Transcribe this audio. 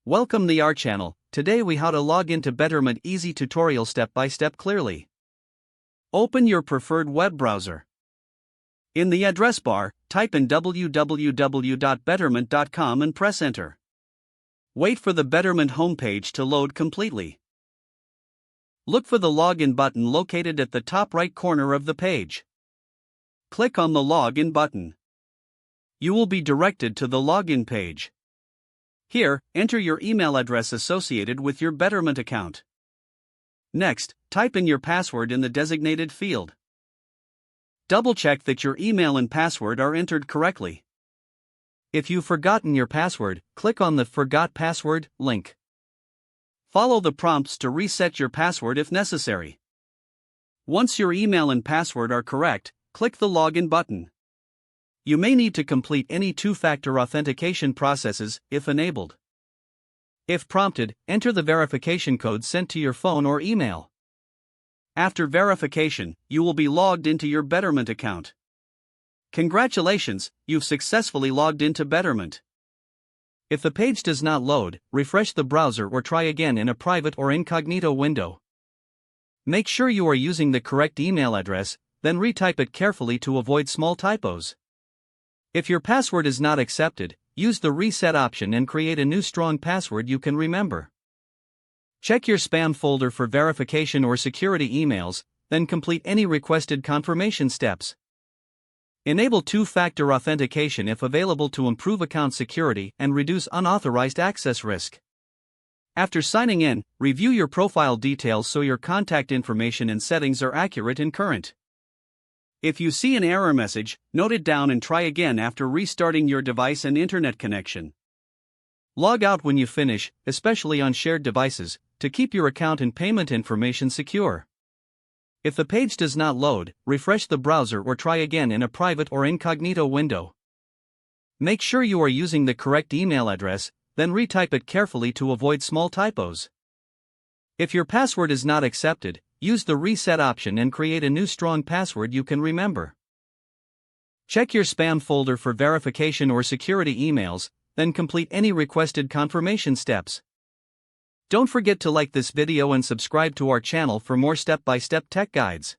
Welcome to our channel. Today we how to log into Betterment easy tutorial step by step clearly. Open your preferred web browser. In the address bar, type in www.betterment.com and press enter. Wait for the Betterment homepage to load completely. Look for the login button located at the top right corner of the page. Click on the login button. You will be directed to the login page. Here, enter your email address associated with your Betterment account. Next, type in your password in the designated field. Double-check that your email and password are entered correctly. If you've forgotten your password, click on the Forgot Password link. Follow the prompts to reset your password if necessary. Once your email and password are correct, click the Login button. You may need to complete any two-factor authentication processes, if enabled. If prompted, enter the verification code sent to your phone or email. After verification, you will be logged into your Betterment account. Congratulations, you've successfully logged into Betterment. If the page does not load, refresh the browser or try again in a private or incognito window. Make sure you are using the correct email address, then retype it carefully to avoid small typos. If your password is not accepted, use the reset option and create a new strong password you can remember. Check your spam folder for verification or security emails, then complete any requested confirmation steps. Enable two-factor authentication if available to improve account security and reduce unauthorized access risk. After signing in, review your profile details so your contact information and settings are accurate and current. If you see an error message, note it down and try again after restarting your device and internet connection. Log out when you finish, especially on shared devices, to keep your account and payment information secure. If the page does not load, refresh the browser or try again in a private or incognito window. Make sure you are using the correct email address, then retype it carefully to avoid small typos. If your password is not accepted, use the reset option and create a new strong password you can remember. Check your spam folder for verification or security emails, then complete any requested confirmation steps. Don't forget to like this video and subscribe to our channel for more step-by-step tech guides.